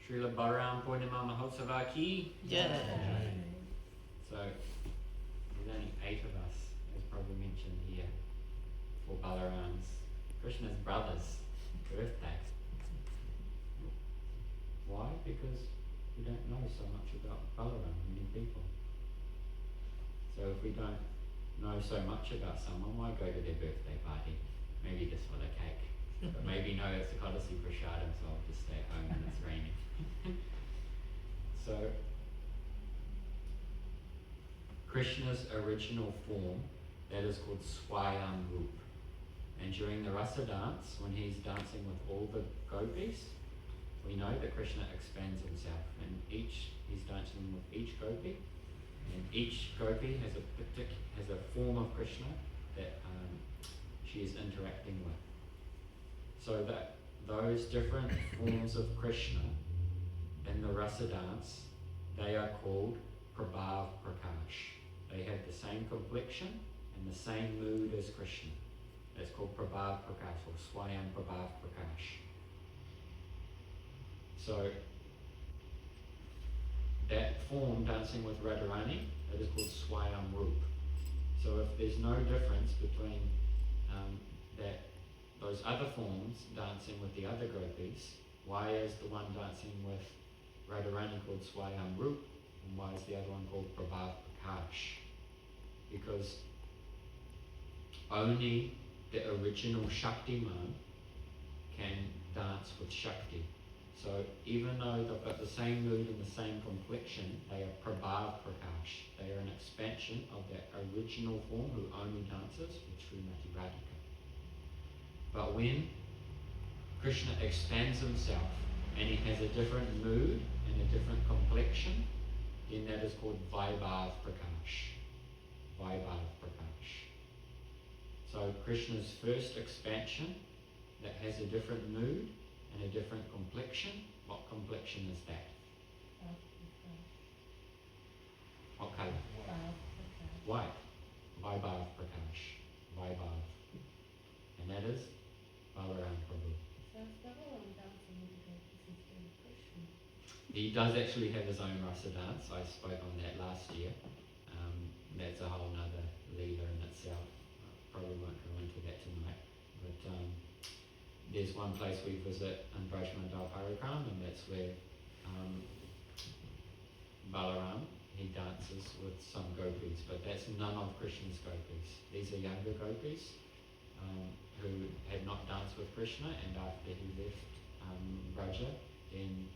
Srila Balaram Purnima Mahotsava ki. Yeah. So there's only 8 of us, as probably mentioned here, for Balaram's, Krishna's brother's birthday. Why? Because we don't know so much about Balaram, many people. So if we don't know so much about someone, why go to their birthday party? Maybe just for the cake. But maybe no, it's a Kodasi Prashadam, so I'll just stay at home when it's raining. So Krishna's original form, that is called Swayam Roop. And during the rasa dance, when he's dancing with all the gopis, we know that Krishna expands himself, and he's dancing with each gopi, and each gopi has a form of Krishna that she is interacting with. So that those different forms of Krishna in the rasa dance, they are called Prabhav Prakash. They have the same complexion and the same mood as Krishna. That's called Prabhav Prakash, or Swayam Prabhav Prakash. So that form, dancing with Radharani, that is called Swayam Roop. So if there's no difference between those other forms dancing with the other gopis, why is the one dancing with Radharani called Swayam Roop, and why is the other one called Prabhav Prakash? Because only the original Shaktiman can dance with Shakti. So even though they've got the same mood and the same complexion, they are Prabhav Prakash. They are an expansion of that original form who only dances with Srimati Radhika. But when Krishna expands himself and he has a different mood and a different complexion, then that is called Vaibhav Prakash. Vaibhav Prakash. So Krishna's first expansion that has a different mood and a different complexion, what complexion is that? What colour? White. Vaibhav Prakash. Vaibhav. And that is Balaram Prabhu. So if Balaram dancing with the gopis instead of Krishna. He does actually have his own rasa dance. I spoke on that last year. That's a whole nother leader in itself. Probably won't go into that tonight. But there's one place we visit in Brajmandal Parikram, and that's where Balaram, he dances with some gopis, but that's none of Krishna's gopis. These are younger gopis who had not danced with Krishna, and after he left Braja, then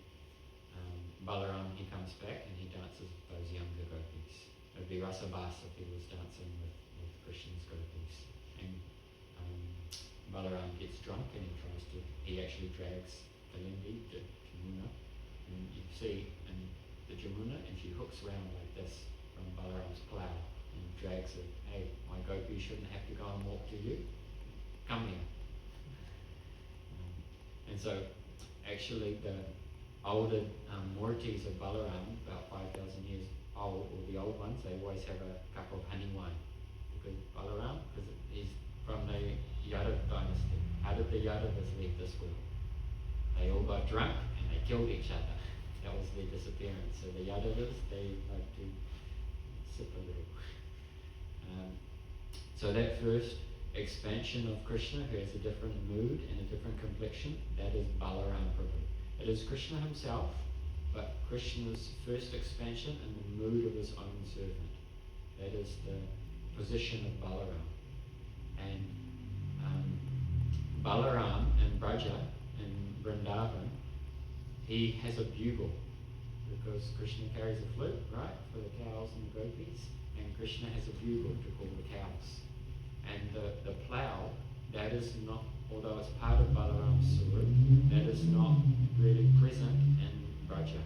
Balaram, he comes back and he dances with those younger gopis. It would be Rasabasa if he was dancing with Krishna's gopis. And Balaram gets drunk and he actually drags Kalindi to Jamuna, and you see in the Jamuna, and she hooks around like this from Balaram's plough and drags it. Hey, my gopi shouldn't have to go and walk to you. Come here. And so actually the older Murtis of Balaram, about 5,000 years old, or the old ones, they always have a cup of honey wine. Because Balaram, because he's from the Yadav dynasty. How did the Yadavas leave this world? They all got drunk and they killed each other. That was their disappearance. So the Yadavas, they like to sip a little. So that first expansion of Krishna, who has a different mood and a different complexion, that is Balaram Prabhu. It is Krishna himself, but Krishna's first expansion in the mood of his own servant. That is the position of Balaram. And Balaram in Braja, in Vrindavan, he has a bugle, because Krishna carries a flute, right, for the cows and the gopis, and Krishna has a bugle to call the cows. And the plough, that is not, although it's part of Balaram's Sarup, that is not really present in Braja,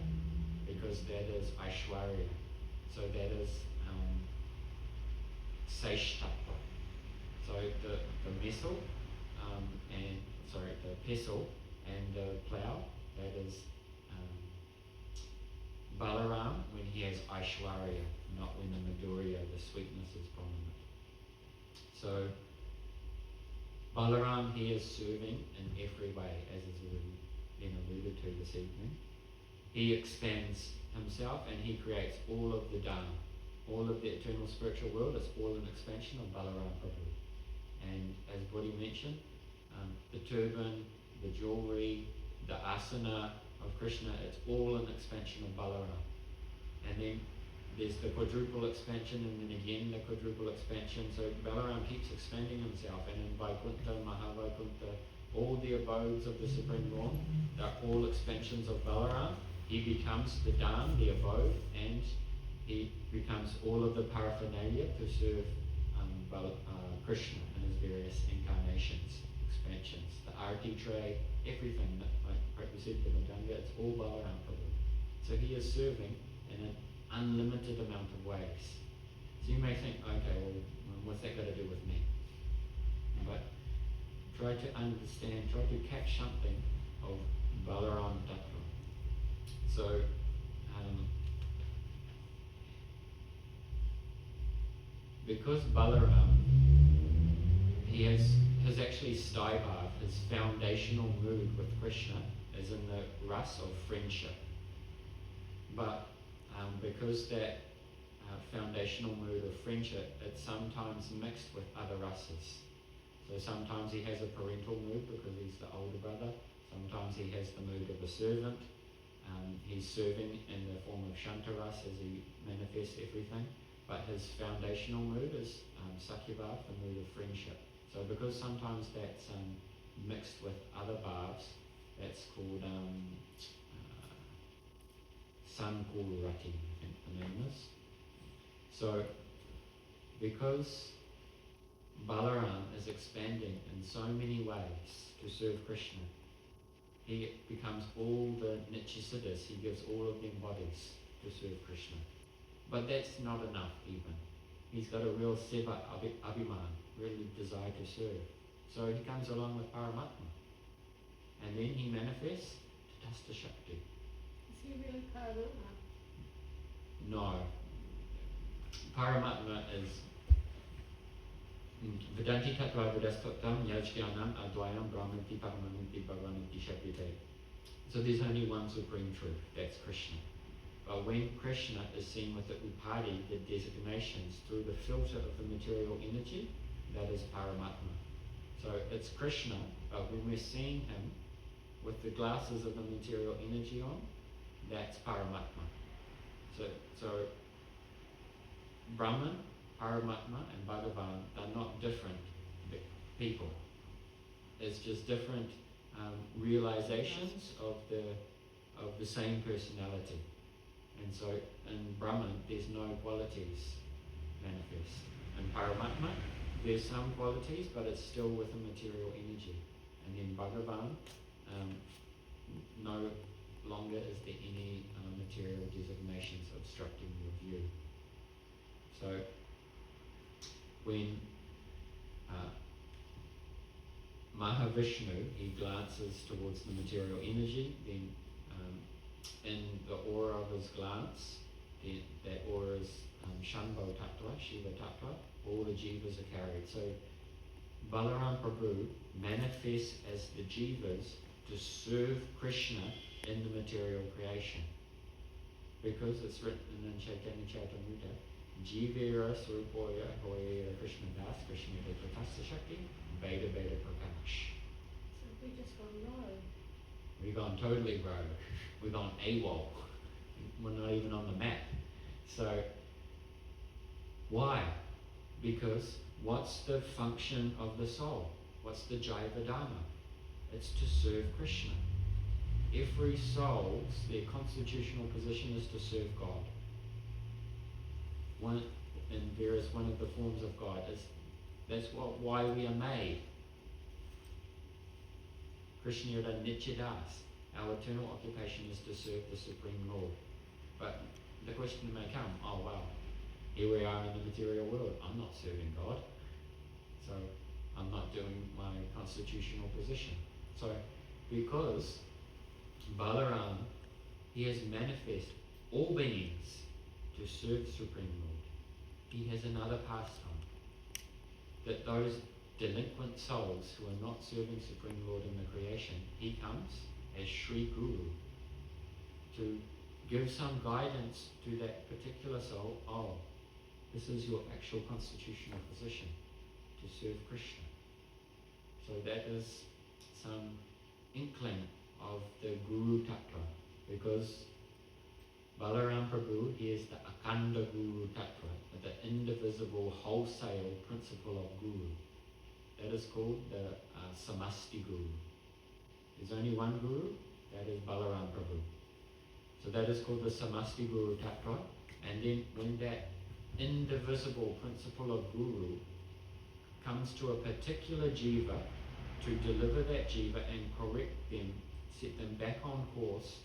because that is Aishwarya. So that is Seshtapa. So the missile, the pestle and the plough, that is Balaram when he has Aishwarya, not when the Madhurya, the sweetness, is prominent. So Balaram, he is serving in every way, as has already been alluded to this evening. he expands himself and he creates all of the Dharma. All of the eternal spiritual world is all an expansion of Balarama Prabhu. And as Bodhi mentioned, the turban, the jewelry, the asana of Krishna, it's all an expansion of Balarama. And then there's the quadruple expansion, and then again the quadruple expansion. So Balaram keeps expanding himself, and in Vaikuntha, Mahavaikuntha, all the abodes of the Supreme Lord, they're all expansions of Balaram. He becomes the Dham, the abode, and he becomes all of the paraphernalia to serve Krishna in his various incarnations, expansions. The arati tray, everything, like we said, the Madanga, it's all Balaram Prabhu. So he is serving in an unlimited amount of ways. So you may think, okay, well, what's that got to do with me? But try to understand, try to catch something of Balaram Tattva. So, because Balaram, he has actually Staibhav, his foundational mood with Krishna is in the ras of friendship. But because that foundational mood of friendship, it's sometimes mixed with other rasas. So sometimes he has a parental mood because he's the older brother. Sometimes he has the mood of a servant. He's serving in the form of Shantaras as he manifests everything. But his foundational mood is Sakyabhav, the mood of friendship. So because sometimes that's mixed with other bhavs, that's called Sankulrati, I think the name is. So because Balaram is expanding in so many ways to serve Krishna, he becomes all the Nityasiddhas, he gives all of them bodies to serve Krishna. But that's not enough even. He's got a real seva abhiman, really desire to serve. So he comes along with Paramatma. And then he manifests Tatastha Shakti. Is he really Paramatma? No. Paramatma is Vedanti Tattva Vedastottam Yajnanam Advayam Brahmanti Paramanti Bhagavanti Shapite. So there's only one supreme truth, that's Krishna. But when Krishna is seen with the upadi, the designations, through the filter of the material energy, that is Paramatma. So it's Krishna, but when we're seeing him with the glasses of the material energy on, that's Paramatma. So Brahman, Paramatma and Bhagavan are not different people. It's just different realizations of the same personality. And so in Brahman, there's no qualities manifest. In Paramatma, there's some qualities, but it's still with a material energy. And then Bhagavan, no longer is there any material designations obstructing your view. So when Mahavishnu, he glances towards the material energy, then in the aura of his glance, that aura is Shambho Tattva, Shiva Tattva, all the jivas are carried. So Balaram Prabhu manifests as the jivas to serve Krishna in the material creation. Because it's written in Chaitanya Charitamrita, Jivera Swarupoya Hoya Krishna Das, Krishna Tatastha Shakti, Veda Veda Prakash. So we just gone rogue. We've gone totally rogue. We've gone AWOL. We're not even on the map. So, why? Because what's the function of the soul? What's the Jaiva Dharma? It's to serve Krishna. Every soul's, their constitutional position is to serve God. One of the forms of God is, that's why we are made. Krishna Yada Nityadas. Our eternal occupation is to serve the Supreme Lord. But the question may come, oh wow, here we are in the material world, I'm not serving God, so I'm not doing my constitutional position. So because Balaram, he has manifest all beings to serve the Supreme Lord, he has another pastime, that those delinquent souls who are not serving Supreme Lord in the creation, he comes as Sri Guru to give some guidance to that particular soul. Oh, this is your actual constitutional position, to serve Krishna. So that is some inkling of the Guru Tattva, because Balaram Prabhu, he is the Akanda Guru Tattva, the indivisible wholesale principle of Guru. That is called the Samasti Guru. There's only one Guru, that is Balaram Prabhu. So that is called the Samasti Guru Tattva. And then when that indivisible principle of Guru comes to a particular jiva, to deliver that jiva and correct them, set them back on course,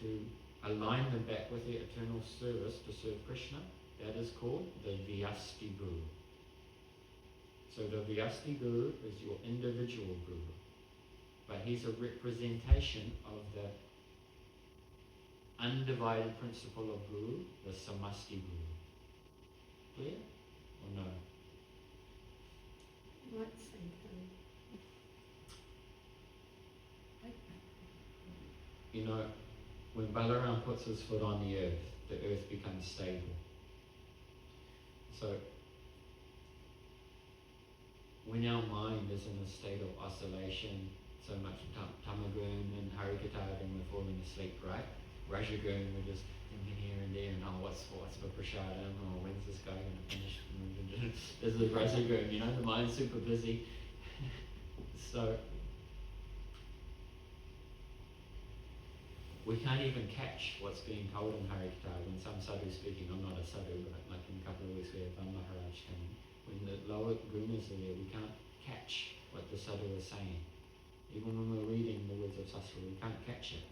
to align them back with their eternal service to serve Krishna, that is called the Vyasti Guru. So the Vyasti Guru is your individual Guru, but he's a representation of the undivided principle of Guru, the Samasti Guru. Clear or no? Might say You know, when Balaram puts his foot on the earth becomes stable. So, when our mind is in a state of oscillation, so much tamagun and harikata, then we're falling asleep, right? Rajagun, we're just thinking here and there, and oh, what's for prasadam, or when's this guy going to finish? There's the Rajagun, you know, the mind's super busy. So, we can't even catch what's being told in Harikata. When some sadhu is speaking, I'm not a sadhu, but like in a couple of weeks we have Van Maharaj coming. When the lower gunas are there, we can't catch what the sadhu is saying. Even when we're reading the words of Sastra, we can't catch it.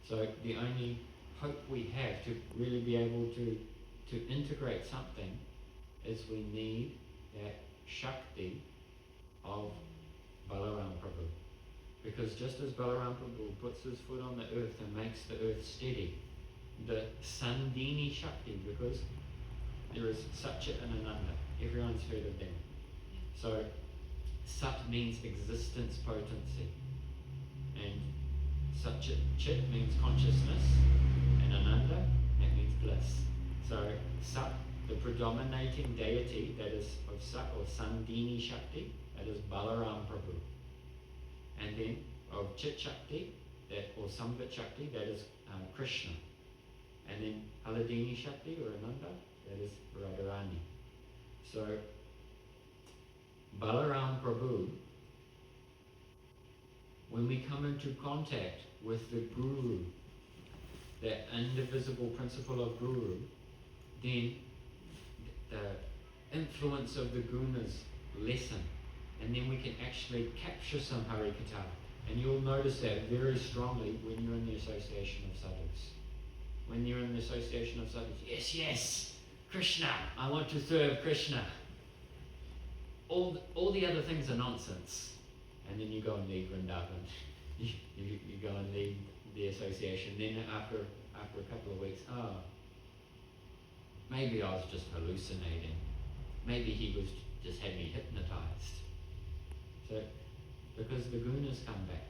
So the only hope we have to really be able to integrate something is we need that Shakti of Balaram Prabhu. Because just as Balarama Prabhu puts his foot on the earth and makes the earth steady, the Sandini Shakti, because there is Satchit and Ananda. Everyone's heard of them. So Sat means existence potency. And Satchit, Chit means consciousness. And Ananda, that means bliss. So Sat, the predominating deity that is of Sat or Sandini Shakti, that is Balaram Prabhu. And then of Chit Shakti, or Sambit Shakti, that is Krishna. And then Haladini Shakti or Ananda, that is Radharani. So Balaram Prabhu, when we come into contact with the Guru, that indivisible principle of Guru, then the influence of the gunas lessen. And then we can actually capture some harikata. And you'll notice that very strongly when you're in the association of sadhus. When you're in the association of sadhus, yes, yes, Krishna, I want to serve Krishna. All the other things are nonsense. And then you go and leave Vrindavan. You go and leave the association. Then after a couple of weeks, maybe I was just hallucinating. Maybe he was just had me hypnotized. So, because the gunas come back.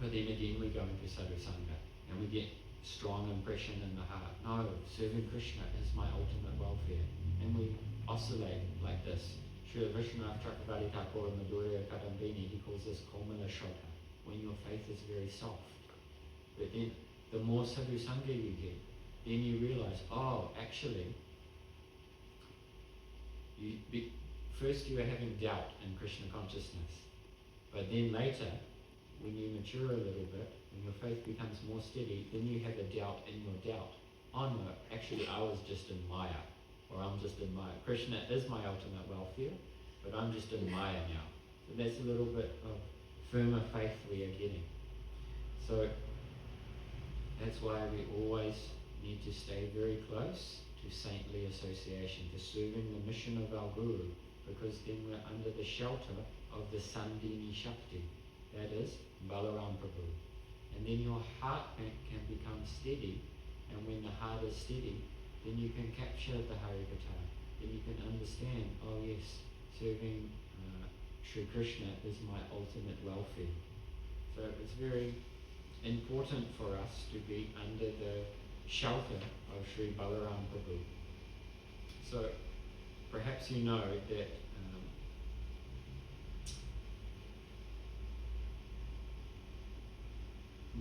But then again we go into sadhu sangha and we get strong impression in the heart. No, serving Krishna is my ultimate welfare. And we oscillate like this. Srila Vishwanath Chakravarti Thakur in Madhurya Kadambini, he calls this Komala Shraddha, when your faith is very soft. But then the more sadhu sangha you get, then you realize, actually, first you are having doubt in Krishna consciousness. But then later, when you mature a little bit, when your faith becomes more steady, then you have a doubt in your doubt. Oh no, actually I was just in Maya, or I'm just in Maya. Krishna is my ultimate welfare, but I'm just in Maya now. So that's a little bit of firmer faith we are getting. So that's why we always need to stay very close to saintly association, to serving the mission of our Guru, because then we're under the shelter of the Sandini Shakti, that is Balaram Prabhu. And then your heart can become steady, and when the heart is steady, then you can capture the Harikatha. Then you can understand, oh yes, serving Sri Krishna is my ultimate welfare. So it's very important for us to be under the shelter of Sri Balarama Prabhu. So perhaps you know that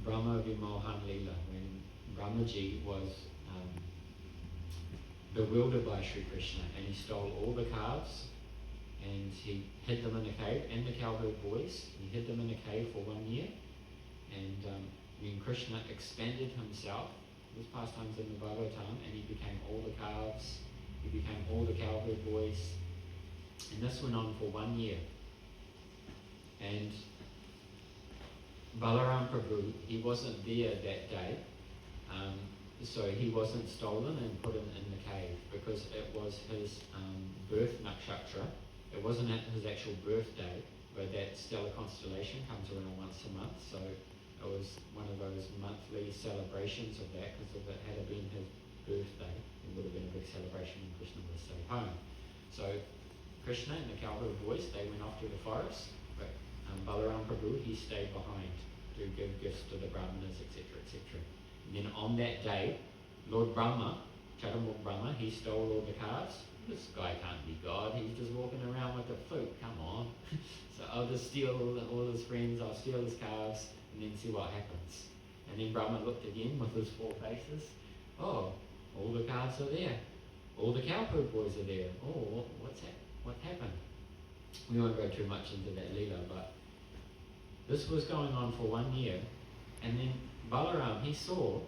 Brahma Vimohan Leela, when Brahmaji was bewildered by Sri Krishna and he stole all the calves and he hid them in a cave, and the cowherd boys, he hid them in a cave for 1 year, and when Krishna expanded himself, his pastimes in the Bhagavatam, and he became all the calves, he became all the cowherd boys, and this went on for 1 year. And Balaram Prabhu, he wasn't there that day, so he wasn't stolen and put in the cave because it was his birth nakshatra. It wasn't his actual birthday, but that stellar constellation comes around once a month, so it was one of those monthly celebrations of that, because if it had been his birthday, it would have been a big celebration when Krishna would stay home. So Krishna and the cowherd boys, they went off to the forest, but Balaram Prabhu, he stayed behind to give gifts to the brahmanas, etc., etc. And then on that day, Lord Brahma, Chadamukh Brahma, he stole all the calves. This guy can't be God, he's just walking around with a flute, come on. So I'll just steal all his friends, I'll steal his calves, and then see what happens. And then Brahma looked again with his 4 faces. Oh, all the calves are there. All the cowherd boys are there. Oh, what happened? We won't go too much into that leela, but this was going on for 1 year, and then Balaram, he saw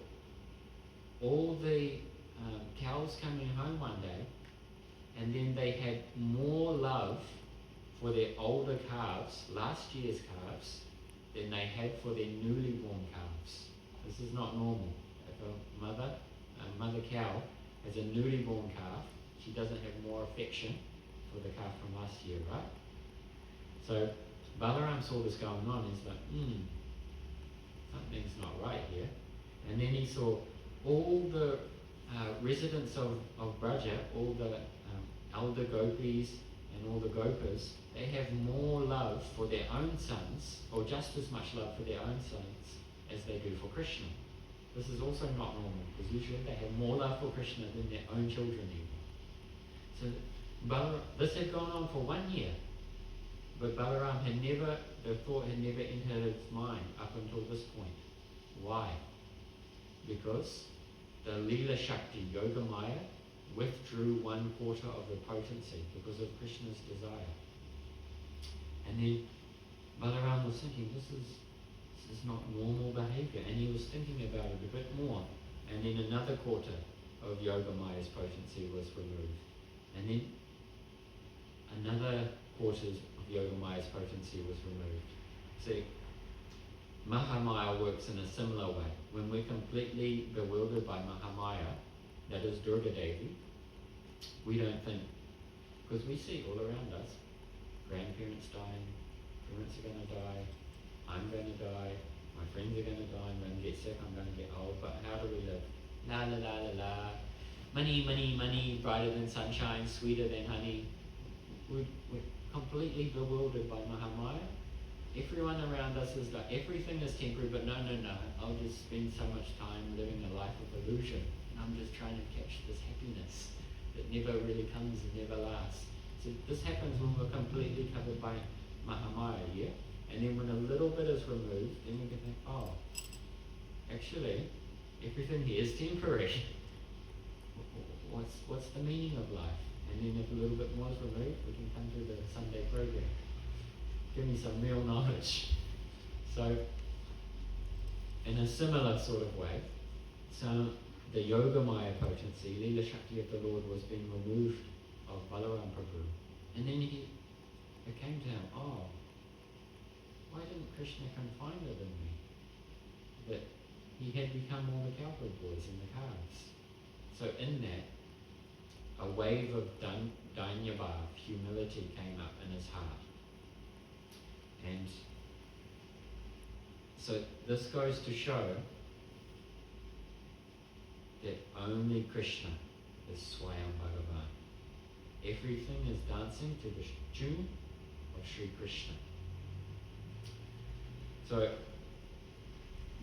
all the cows coming home one day, and then they had more love for their older calves, last year's calves, than they had for their newly born calves. This is not normal. If a mother cow has a newly born calf, she doesn't have more affection for the calf from last year, right? So Balaram saw this going on, he's like, something's not right here. And then he saw all the residents of Braja, all the elder gopis and all the gopas, they have more love for their own sons, or just as much love for their own sons as they do for Krishna. This is also not normal, because usually they have more love for Krishna than their own children even. So this had gone on for 1 year, but Balaram had never, the thought had never entered his mind up until this point. Why? Because the Leela Shakti, Yoga Maya, withdrew 1/4 of the potency because of Krishna's desire. And then Balaram was thinking, this is not normal behavior, and he was thinking about it a bit more. And then another 1/4 of Yoga Maya's potency was removed. And then another 1/4 of Yoga Maya's potency was removed. See, Mahamaya works in a similar way. When we're completely bewildered by Mahamaya, that is Durga Devi, we don't think, because we see all around us, grandparents dying, parents are going to die, I'm going to die, my friends are going to die, I'm going to get sick, I'm going to get old, but how do we live? La la la la la, money, money, money, brighter than sunshine, sweeter than honey. We're completely bewildered by Mahamaya. Everyone around us is like, everything is temporary, but no, I'll just spend so much time living a life of illusion. And I'm just trying to catch this happiness that never really comes and never lasts. So this happens when we're completely covered by Mahamaya, yeah? And then when a little bit is removed, then we can think, oh, actually, everything here is temporary. What's the meaning of life? And then if a little bit more is removed, we can come to the Sunday program. Give me some real knowledge. So, in a similar sort of way, so the Yoga Maya potency, Leela Shakti of the Lord, was being removed of Balaram Prabhu. And then it came to him, oh, why didn't Krishna confine it in me? That he had become all the cowherd boys and the calves. So in that, a wave of danyabhav, humility, came up in his heart. And so this goes to show that only Krishna is Swayam Bhagavan. Everything is dancing to the tune of Sri Krishna. So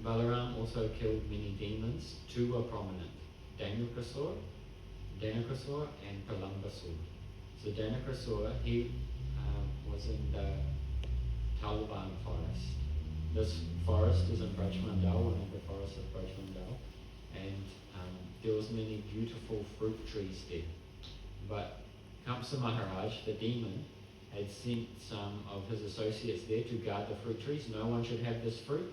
Balaram also killed many demons. Two were prominent, Dhanukasura and Pralambasura. So Dhanukasura, he was in the Talban forest. This forest is in Brajmandal, one of the forests of Brajmandal, and there was many beautiful fruit trees there. But Kamsa Maharaj, the demon, had sent some of his associates there to guard the fruit trees. No one should have this fruit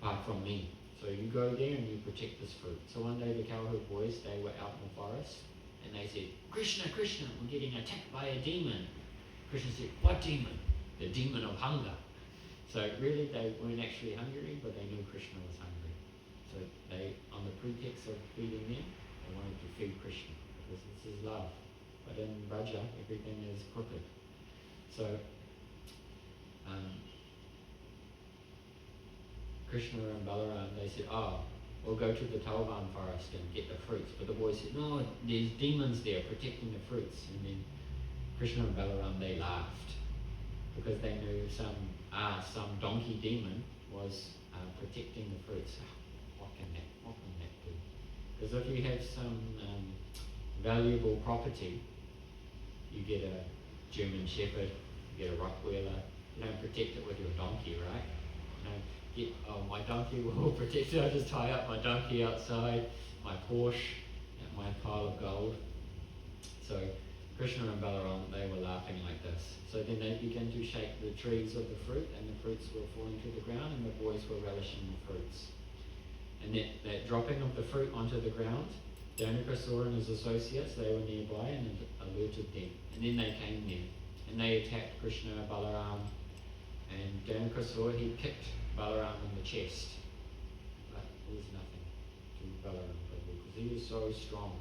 apart from me. So you go there and you protect this fruit. So one day the cowherd boys, they were out in the forest and they said, Krishna, Krishna, we're getting attacked by a demon. Krishna said, what demon? The demon of hunger. So really they weren't actually hungry, but they knew Krishna was hungry. So they, on the pretext of feeding them, they wanted to feed Krishna because this is love. But in Braja, everything is crooked. So Krishna and Balaram, they said, we'll go to the Talban forest and get the fruits. But the boys said, no, there's demons there protecting the fruits. And then Krishna and Balaram, they laughed because they knew some donkey demon was protecting the fruits. What can that do? Because if you have some valuable property, you get a German Shepherd, you get a Rottweiler, you don't protect it with your donkey, right? You don't my donkey will protect it. I just tie up my donkey outside, my Porsche, and my pile of gold. So Krishna and Balaram, they were laughing like this. So then they began to shake the trees of the fruit, and the fruits were falling to the ground, and the boys were relishing the fruits. And that dropping of the fruit onto the ground, Dhanukasura and his associates, they were nearby and alerted them. And then they came there, and they attacked Krishna, Balaram, and Dhanukasura, he kicked Balaram in the chest. But it was nothing to Balaram Prabhu, because he was so strong.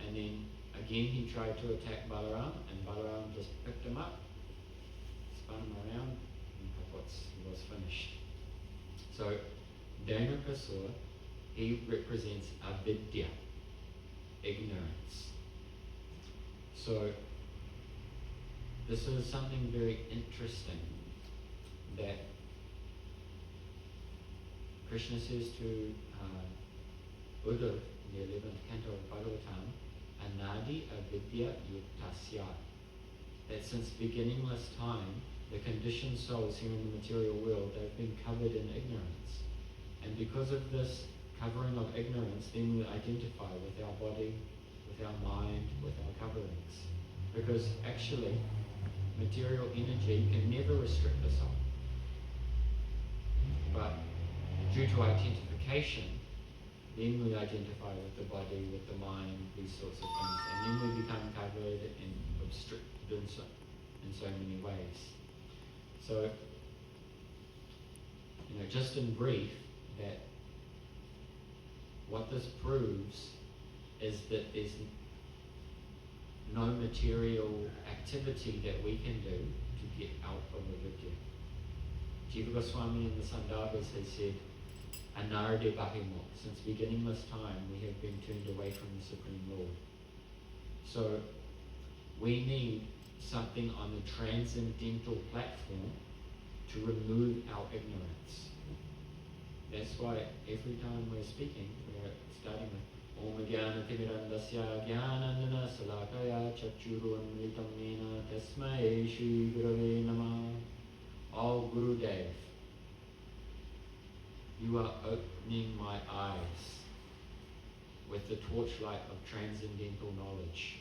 And then again he tried to attack Balaram, and Balaram just picked him up, spun him around, and he was finished. So Dhanukasura, he represents avidya, ignorance. So this is something very interesting that Krishna says to Uddhav in the 11th canto of Bhagavatam, Anadi avidya yuktasya, that since beginningless time, the conditioned souls here in the material world, they've been covered in ignorance. And because of this covering of ignorance, then we identify with our body, with our mind, with our coverings. Because actually, material energy can never restrict the soul. But due to identification, then we identify with the body, with the mind, these sorts of things, and then we become covered and obstructed in so many ways. So, just in brief, that what this proves is that there's no material activity that we can do to get out of avidya. Jiva Goswami in the Sandarbhas has said, Anarde Bahimok, since beginningless time we have been turned away from the Supreme Lord. So we need something on the transcendental platform to remove our ignorance. That's why every time we're speaking, we're starting with Om Jnana Timirandasya Jnanandana Salakaya Chakchuru Amritam Nena Tasmai Shri Gurave Namah. Oh Gurudev, you are opening my eyes with the torchlight of transcendental knowledge.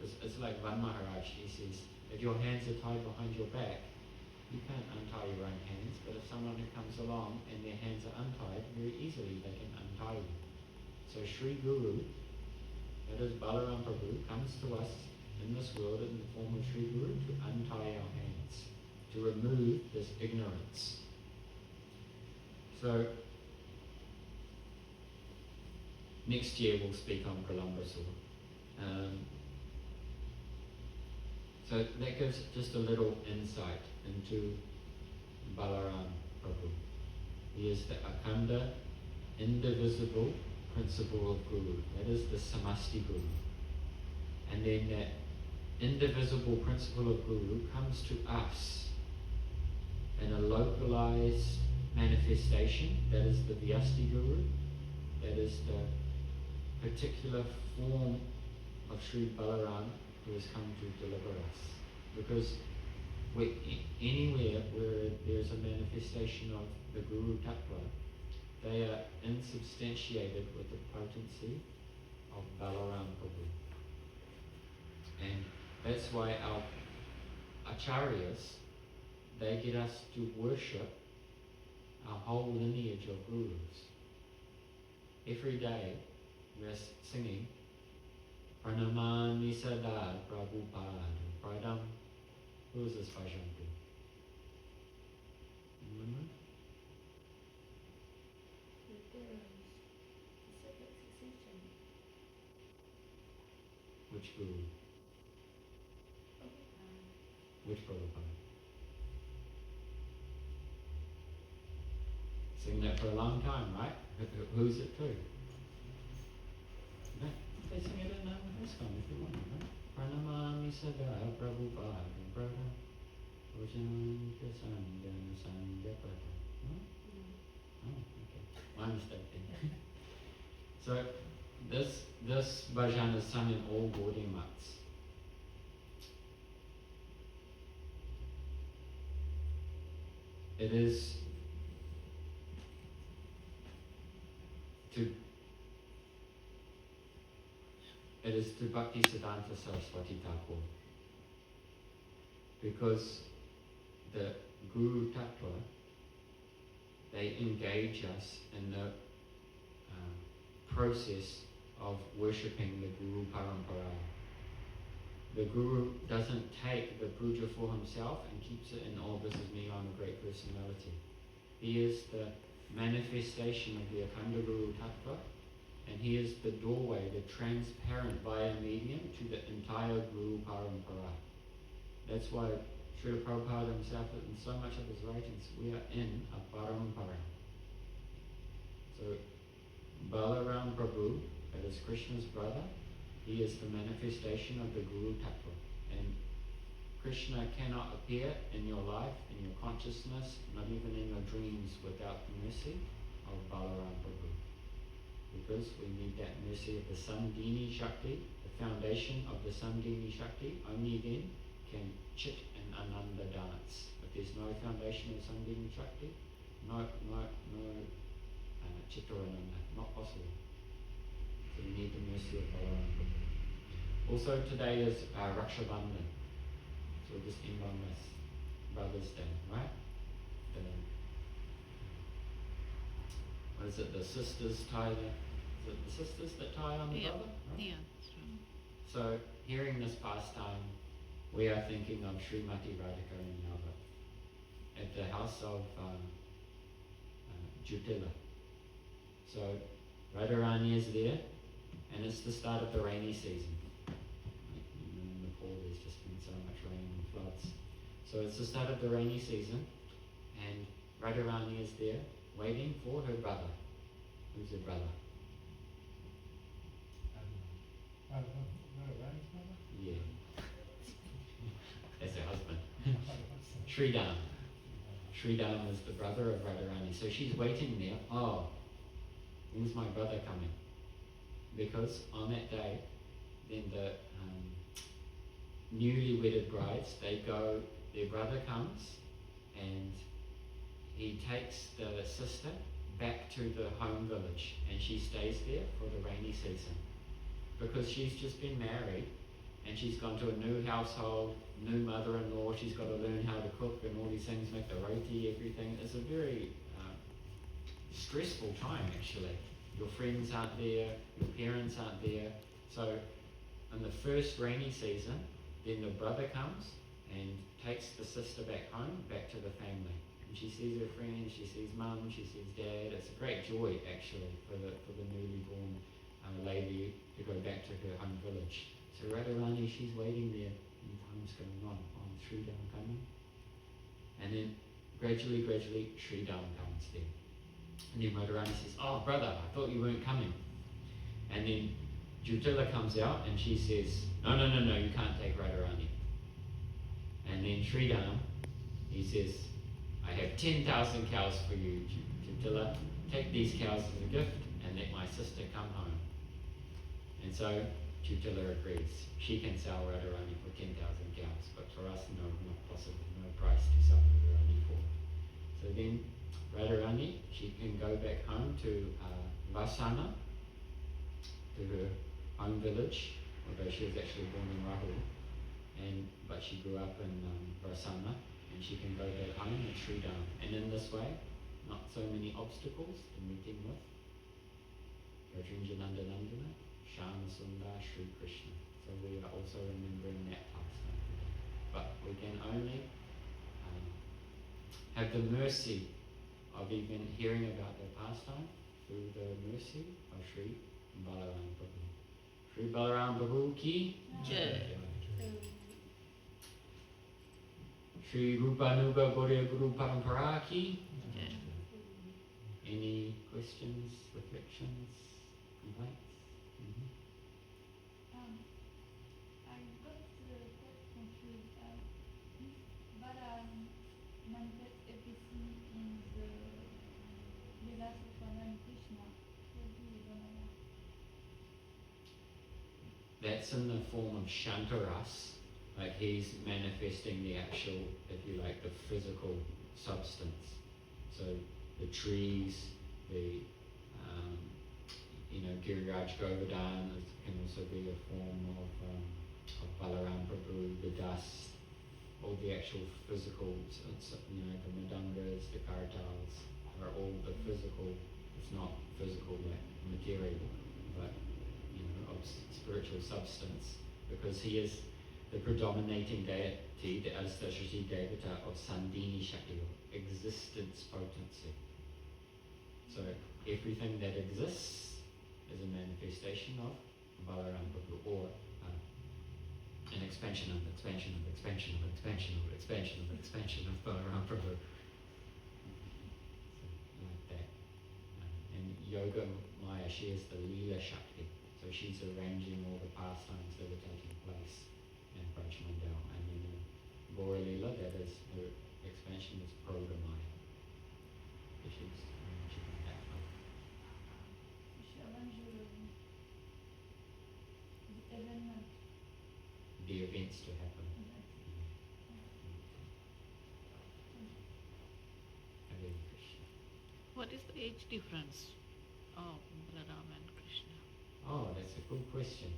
It's like Van Maharaj, he says, if your hands are tied behind your back, you can't untie your own hands, but if someone who comes along and their hands are untied, very easily they can untie you. So Sri Guru, that is Balaram Prabhu, comes to us in this world in the form of Sri Guru to untie our hands, to remove this ignorance. So next year we'll speak on Pralambasura. So that gives just a little insight into Balaram Prabhu. He is the Akhanda, indivisible principle of Guru. That is the Samasti Guru. And then that indivisible principle of Guru comes to us in a localized manifestation, that is the Vyasti Guru, that is the particular form of Sri Balarama who has come to deliver us. Because anywhere where there's a manifestation of the Guru Tattva, they are insubstantiated with the potency of Balarama Prabhu. And that's why our acharyas, they get us to worship our whole lineage of gurus. Every day we're singing Pranamami Sada Prabhupada Pradam. Who is this bhajan to? Remember? Which guru? Which Prabhupada? Sing that for a long time, right? Who's it to? No, they sing it in ISKCON if you want, right? Pranamami Sada Prabhupada Prada Bhajanka Sangha Sangha Prada. No? Oh, okay. My mistake then. So this bhajan is sung in all Gaudiya mats. It is to Bhakti Siddhanta Saraswati Thakur, because the Guru Tattva, they engage us in the process of worshipping the Guru Parampara. The Guru doesn't take the puja for himself and keeps it in, oh, this is me, I'm a great personality. He is the manifestation of the Akhanda Guru Tattva, and he is the doorway, the transparent via medium to the entire Guru Parampara. That's why Srila Prabhupada himself, in so much of his writings, we are in a Parampara. So Balaram Prabhu, that is Krishna's brother, he is the manifestation of the Guru Tattva. And Krishna cannot appear in your life, in your consciousness, not even in your dreams, without the mercy of Balaram Prabhu. Because we need that mercy of the Samdini Shakti, the foundation of the Samdini Shakti. Only then can Chit and Ananda dance. If there's no foundation of Samdini Shakti, no Chittarananda, not possible. So you need the mercy of Balaram Prabhu. Also today is Raksha Bandhan. So we'll just end on this Brothers' Day, right? What is it? The sisters tie is it the sisters that tie on the brother? Right? Yeah, that's right. So hearing this pastime, we are thinking of Srimati Radhika and Yava at the house of Jutila. So Radharani is there, and it's the start of the rainy season. In Nepal, there's just been so much rain and floods. So it's the start of the rainy season, and Radharani is there, waiting for her brother. Who's her brother? Yeah. That's her husband. Sridham. Sridham is the brother of Radharani. So she's waiting there. Oh, when's my brother coming? Because on that day, then the newly wedded brides, they go, their brother comes and he takes the sister back to the home village, and she stays there for the rainy season. Because she's just been married and she's gone to a new household, new mother-in-law, she's got to learn how to cook and all these things, make the roti, everything. It's a very stressful time actually. Your friends aren't there, your parents aren't there. So in the first rainy season, then the brother comes and takes the sister back home, back to the family. And she sees her friends, she sees mum, she sees dad. It's a great joy actually for the newly born lady to go back to her home village. So Radharani, she's waiting there, and time's going on Sridham coming. And then gradually Sridham comes there. And then Radharani says, oh brother, I thought you weren't coming. And then Jutila comes out and she says, no, you can't take Radharani. And then Sridham, he says, I have 10,000 cows for you, Jutila. Take these cows as a gift and let my sister come home. And so Jutila agrees. She can sell Radharani for 10,000 cows, but for us, no, not possible. No price to sell Radharani for. So then Radharani, she can go back home to Vasana, to her home village, although she was actually born in Rahul, but she grew up in Vasana, and she can go back home and Sridham. And in this way, not so many obstacles to meeting with Rajunjanandanandana, Shyama Sundar, Sri Krishna. So we are also remembering that pastime today. But we can only have the mercy of even hearing about their pastime through the mercy of Sri Balarama Prabhu. Sri Balarama Prabhu ki Jai. Sri Rupanuga Gauriya Guru Parampara ki Jai. Any questions, reflections, complaints? I got quite confused. But manifest everything in the Leelas of Radha and Krishna. That's in the form of Shantaras, like he's manifesting the actual, if you like, the physical substance. So the trees, the Giriraj Govardhan can also be a form of Balaram Prabhu, the dust, all the actual physical, the Madangas, the Kartals are all the physical. It's not physical like material, but of spiritual substance, because he is the predominating deity, the Astashri Devata of Sandini Shakti, existence potency. So everything that exists is a manifestation of Balaram Prabhu, or an expansion of expansion of expansion of expansion of expansion of expansion of Balaram Prabhu. So, like that. And Yoga Maya, she is the Leela Shakti. So she's arranging all the pastimes that are taking place in Braj Mandal. And then Gaura Leela, that is her expansion, is Proga Maya. So she's arranging that way. She arranged the evenement. The events to happen. Hare Krishna. What is the age difference of Balaram and Krishna? Oh, that's a good question.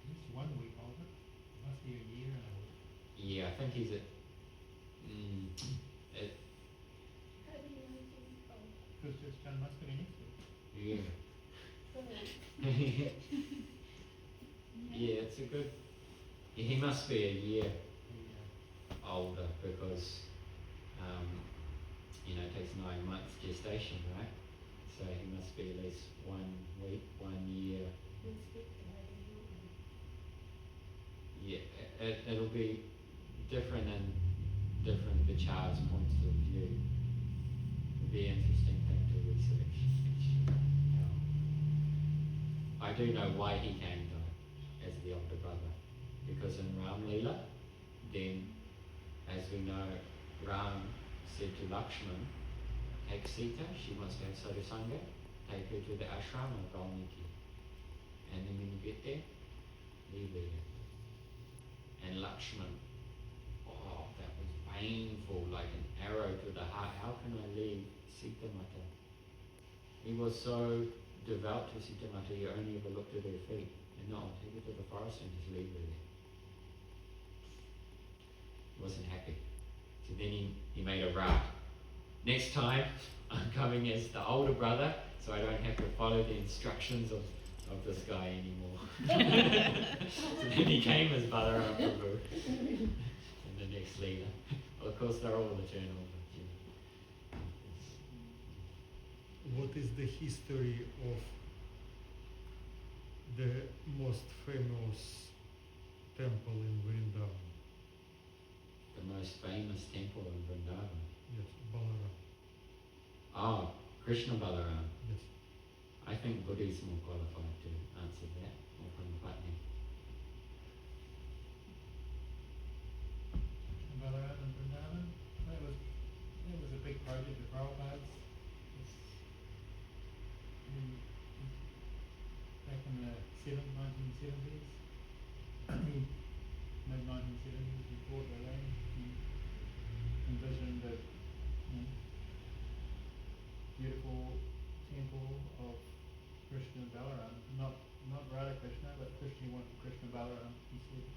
It's 1 week older. Must be a year and a week. Yeah, I think he's at. How do you want to go? Because it's John must be next week. Yeah. Yeah, it's a good. He must be a year older because, it takes 9 months gestation, right? So he must be at least 1 week, 1 year. Yeah, it'll be different in different vicharas points of view. It'll be an interesting thing to research. I do know why he came though, as the older brother, because in Ram Leela, then, as we know, Ram said to Lakshman, take Sita, she wants to have Sadhusanga, take her to the ashram of Valmiki. And then when you get there, leave her. And Lakshman, that was painful, like an arrow to the heart. How can I leave Sita Mata? He was so devout to Sita Mata, he only ever looked at her feet. And no, I'll take her to the forest and just leave her there. He wasn't happy. So then he made a vow. Next time, I'm coming as the older brother, so I don't have to follow the instructions of this guy anymore. So then he came as Balarama Prabhu in the next Leela. Well, of course, they're all eternal. But, What is the history of the most famous temple in Vrindavan? the most famous temple in Vrindavan. Yes, Balarama. Oh, Krishna Balaram. Yes. I think Buddha is more qualified to answer that, or from Patni. Balaram 1970s, mid-1970s, he bought the land. He envisioned a beautiful temple of Krishna Balaram, not Radha Krishna, but Krishna wanted Krishna Balaram. He said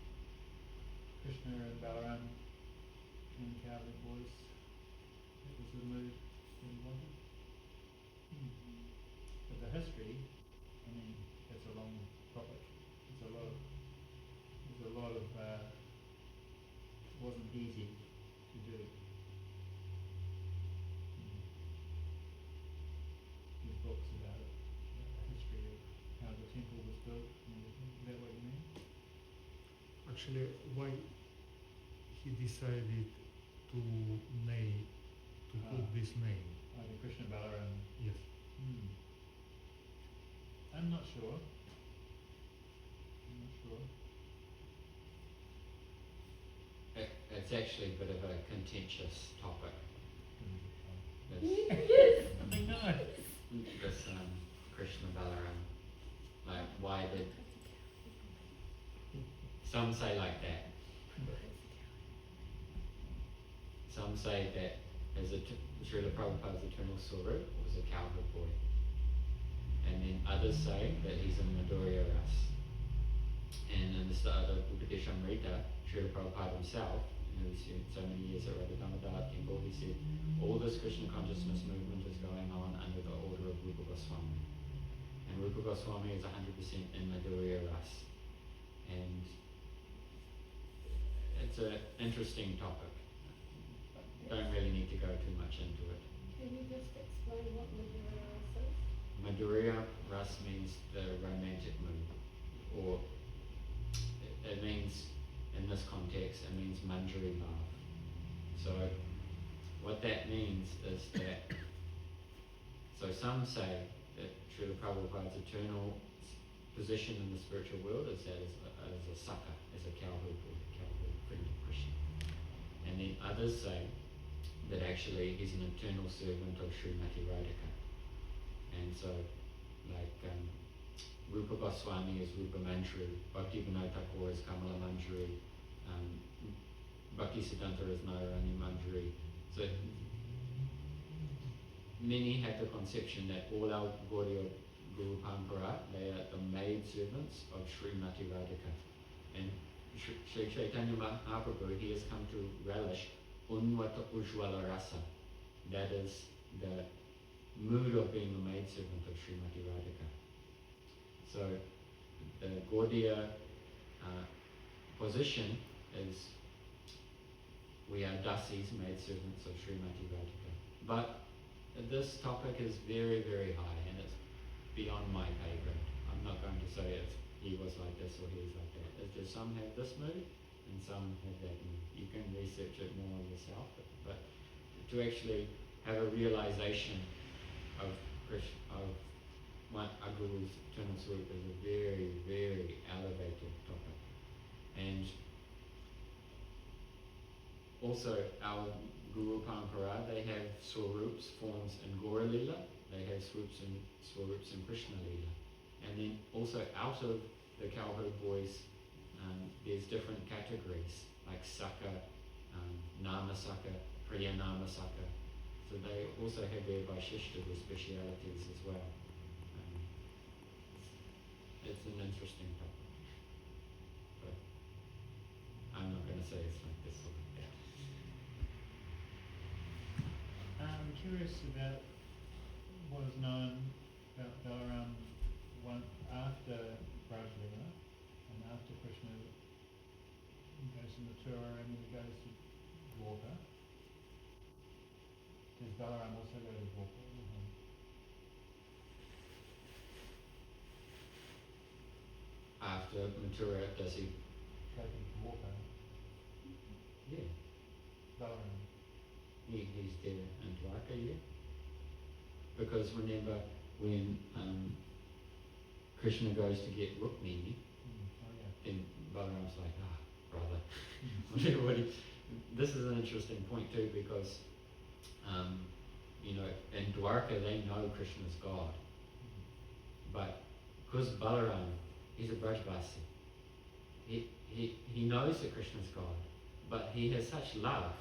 Krishna and Balaram and cowboy boys. That was the mood that he wanted. But the history, I mean, that's a long topic. There's a lot of, it wasn't easy to do. There's books about it, the history of how the temple was built and everything. Is that what you mean? Actually, why he decided to name, to put Ah. this name? The Krishna Balaram. Yes. I'm not sure. It's actually a bit of a contentious topic. This, Yes. I know. this Krishna Balaram, like why did some say like that? Some say that as Srila Prabhupada's eternal Swarup was a cowherd boy. And then others say that he's a Madhurya Ras. And in the start of Upadeshamrita, Srila Prabhupada himself, who spent so many years at Radha Damodar Temple, he said, all this Krishna consciousness movement is going on under the order of Rupa Goswami. And Rupa Goswami is 100% in Madhurya Ras. And it's an interesting topic. Don't really need to go too much into it. Can you just explain what Madhurya is? Madhurya Ras means the romantic mood, or it means, in this context, it means manjari love. So what that means is that, so some say that Srila Prabhupada's eternal position in the spiritual world is that as a saka, as a cowherd boy, cowherd friend of Krishna. And then others say that actually he's an eternal servant of Srimati Radhika. And so, like, Rupa Goswami is Rupa Manjari, Bhakti Vinod Thakur is Kamala Manjari, Bhakti Siddhanta is Narayani Manjari. So, many have the conception that all our Gaudiya Guru Parampara, they are the maid servants of Srimati Radhika. And Sri Chaitanya Mahaprabhu, he has come to relish Unvata Ujjvala Rasa. That is the mood of being a maidservant of Srimati Radhika. So the Gaudiya position is we are dasis, maidservants of Srimati Radhika. But this topic is very, very high and it's beyond my pay grade. I'm not going to say he was like this or he was like that. It's just some have this mood and some have that mood. You can research it more yourself, but to actually have a realization of what a guru's eternal swarup is a very, very elevated topic. And also our Guru Parampara, they have swarups, forms in Gaura Lila, they have swarups in Krishna Lila. And then also out of the cowherd boys, there's different categories like Saka, Nama Saka, Priya Nama Saka. So they also have their Vaishishta, their specialities as well. It's an interesting topic. But I'm not going to say it's like this or like that. I'm curious about what is known about Balaram after Rajlila and after Krishna goes to Mathura and he goes to Dwarka. Does Balaram also go to Dwarka? After Mathura, does he? Go to Dwarka, Yeah. Balaram. He's there in Dwarka, yeah. Because remember when Krishna goes to get Rukmini, Oh yeah. then Balaram's like, brother. This is an interesting point too because, in Dwarka they know Krishna's God. But because Balaram, He's a Brajvasi. He knows that Krishna's God, but he has such love.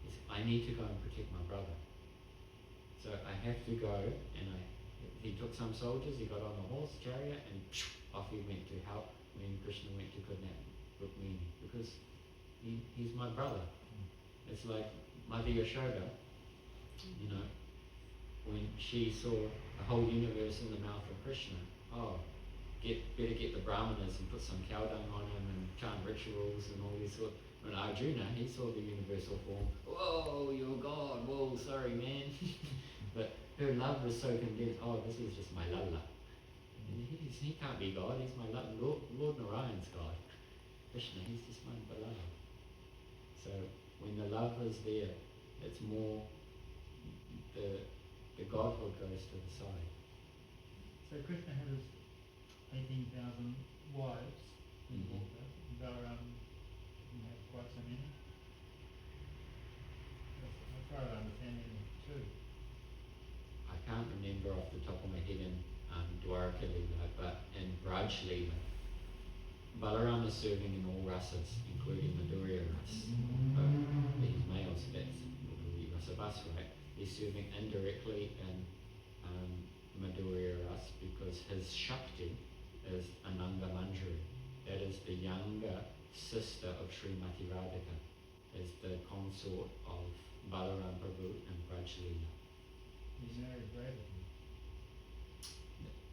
He said, I need to go and protect my brother. So I have to go, and he took some soldiers, he got on the horse chariot, and off he went to help when Krishna went to kidnap Rukmini, because he's my brother. It's like Mother Yashoda, you know, when she saw the whole universe in the mouth of Krishna. Better get the Brahmanas and put some cow dung on him and chant rituals and all these sort. When Arjuna, he saw the universal form. Whoa, you're God. Whoa, sorry, man. But her love was so condensed. Oh, this is just my lalla. And he can't be God. He's my Lord Narayan's God. Krishna, he's just my beloved. So when the love is there, it's more the godhood goes to the side. So Krishna has 18,000 wives. Mhm. Balaram didn't have quite so many. I try to understand them too. I can't remember off the top of my head in Dwaraka Leela, but in Braj Leela, Balarama is serving in all rasas, including Madhurya ras. He's male, so that's Madhurya Rasabas, right? He's serving indirectly in Madhurya ras because his Shakti is Ananga Manjari. That is the younger sister of Srimati Radhika, is the consort of Balaram Prabhu and Braj Leela. He's married Revati.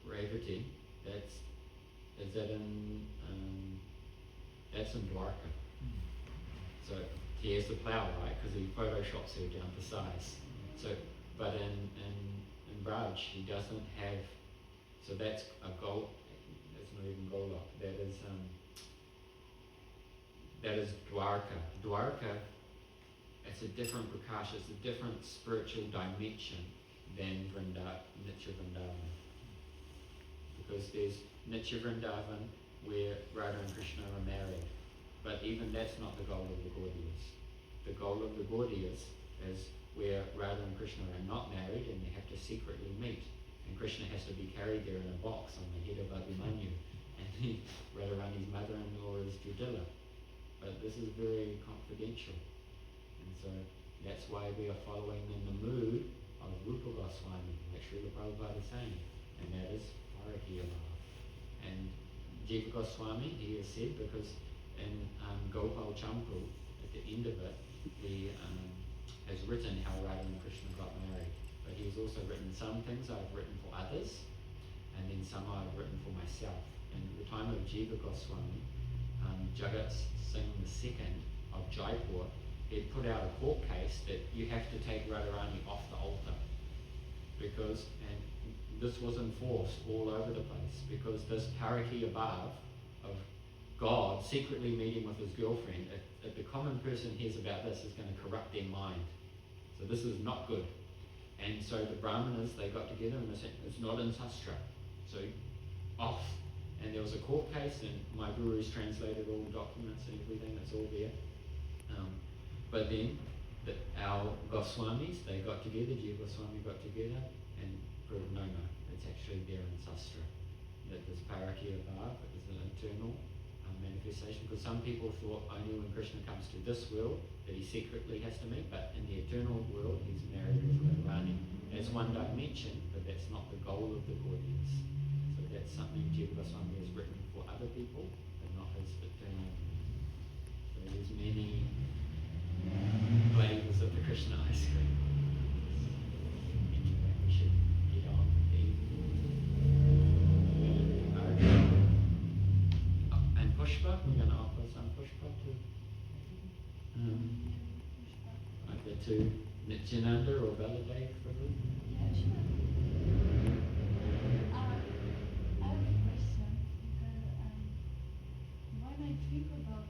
Revati, is that in that's in Dwarka. So he has the plough, right? Because he photoshops her down to size. So, but in Braj he doesn't have. So that's a gold. That's not even Golok. That is Dwarka. Dwarka. It's a different Prakash. It's a different spiritual dimension than Nitya Vrindavan. Because there's Nitya Vrindavan where Radha and Krishna are married. But even that's not the goal of the Gaudiyas. The goal of the Gaudiyas is where Radha and Krishna are not married and they have to secretly meet. And Krishna has to be carried there in a box on the head of Abhimanyu. And Radharani's mother-in-law is Judila. But this is very confidential. And so that's why we are following in the mood of Rupa Goswami, like Srila Prabhupada is saying. And that is Parakiya Bhava. And Jiva Goswami, he has said, because in Gopal Champu, at the end of it, he has written how Radha and Krishna got married. But he has also written some things I've written for others, and then some I've written for myself. In the time of Jiva Goswami, Jagat Singh II of Jaipur, he had put out a court case that you have to take Radharani off the altar. Because, and this was enforced all over the place, because this Parakiya Bhav of God secretly meeting with his girlfriend, if the common person hears about this, is going to corrupt their mind. So this is not good. And so the Brahmanas, they got together and they said, it's not in Sastra. So off. And there was a court case, and my guru's translated all the documents and everything, it's all there. But then our Goswamis, they got together, Jiva Goswami got together and proved no, it's actually there in Sastra. That this Parakiya Bhav is an eternal manifestation, because some people thought only when Krishna comes to this world that he secretly has to meet, but in the eternal world he's married with Radharani. It's one dimension, but that's not the goal of the Gaudiyas. So that's something Jiva Goswami has written for other people, but not his eternal. So there's many flavors of the Krishna ice cream. Anyway, we should get on with the and Pushpa, we're going to offer some Pushpa to either to Nityananda or Baladev Prabhu. Yeah, sure. I have a question. When I think about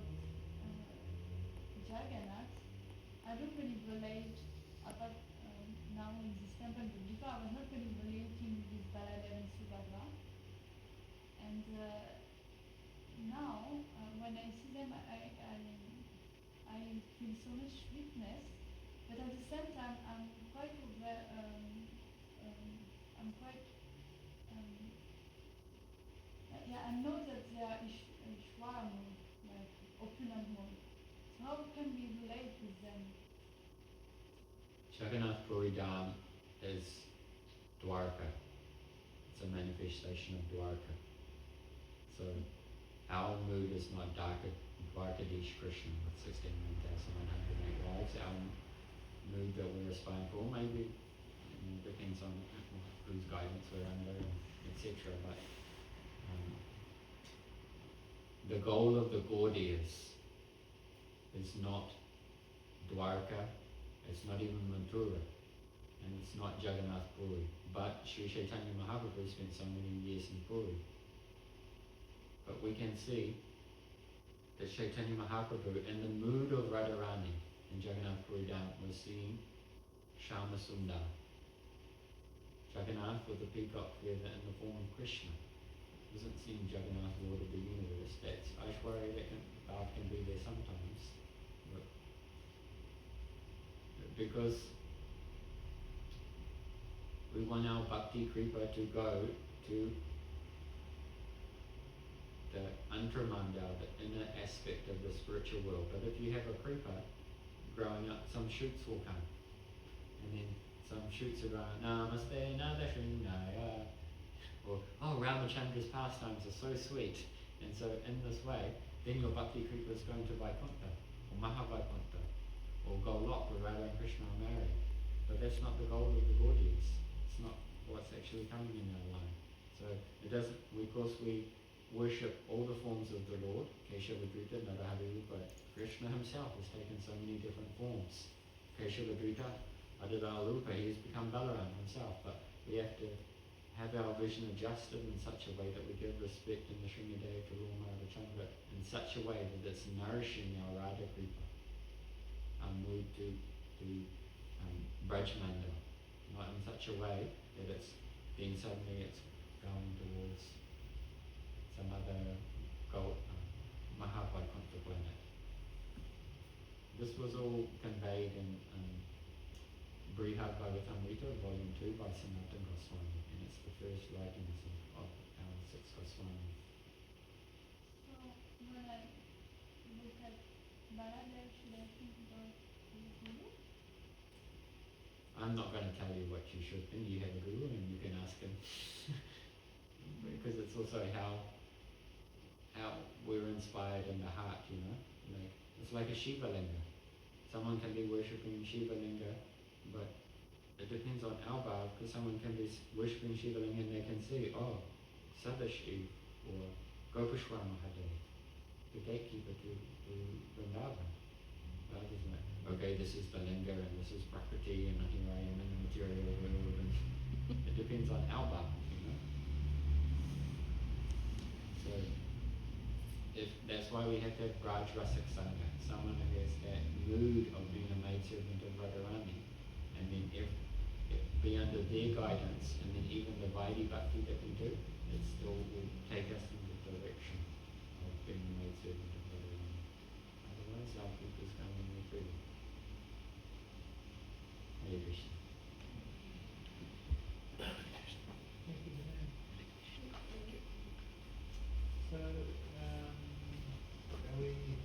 Jagannath, I don't really relate, apart now in this temple, before I was not really relating with Baladev and Subhadra. And now, when I see them, I feel so much sweetness, but at the same time, I'm quite yeah, I know that they are Ishwara mode, like opulent mode. So how can we relate with them? Jagannath Puri Dham is Dwarka. It's a manifestation of Dwarka. So our mood is not Dwarkadish Krishna with 16,108 lives. Our mood that we're aspiring for maybe depends on whose guidance we're under, etc. But the goal of the Gaudias is not Dwarka, it's not even Mathura, and it's not Jagannath Puri. But Sri Chaitanya Mahaprabhu spent so many years in Puri. But we can see that Chaitanya Mahaprabhu, in the mood of Radharani in Jagannath Puri Dham, was seeing Shama Sundar. Jagannath with the peacock feather in the form of Krishna. Wasn't seeing Jagannath, Lord of the universe. That's Aishwarya, that can be there sometimes. But because we want our bhakti kripa to go to the antramanda, the inner aspect of the spiritual world. But if you have a kripa growing up, some shoots will come. And then some shoots are going, Namaste, Nadashinaya. Or, oh, Ramachandra's pastimes are so sweet. And so in this way, then your bhakti kripa is going to Vaikuntha, or Mahavaikuntha, or Golok, where Radha and Krishna are married. But that's not the goal of the Gaudias. It's not what's actually coming in our life. So it doesn't, because we worship all the forms of the Lord, Keshavadruta, Naraharupa, Krishna himself has taken so many different forms. Keshavadruta, Adadalarupa, he has become Balarama himself, but we have to have our vision adjusted in such a way that we give respect in the Sringadeva to Lord Radhachandra in such a way that it's nourishing our Radha Kripa, our mood to Brajmanda, not in such a way that it's then suddenly it's going towards some other Mahavaikuntha planet. This was all conveyed in Brihad Bhagavatamrita, Volume 2 by Sanatana Goswami, and it's the first writings of our six Goswami. So when I look at Baladev, should I think about his guru? I'm not going to tell you what you should think. You have a guru and you can ask him. Because it's also how we're inspired in the heart, you know. Like, it's like a Shiva Linga. Someone can be worshipping Shiva Linga, but it depends on our bhav, because someone can be worshipping Shiva Linga and they can see, oh, Sadashiv or Gopeshwar Mahadev, the gatekeeper to Vrindavan. Right? Isn't it? Okay, this is the linga and this is Prakriti and here I am in the material world, and it depends on our bhav, you know. So if that's why we have to have Braj Rasak Sangha, someone who has that mood of being a maidservant of Radharani, and then be under their guidance, and then even the Vaidhi Bhakti that we do, it still will take us in the direction of being a maidservant of Radharani. Otherwise our group is going in the tree. Hare Krishna. Thank you, Diane. So, are we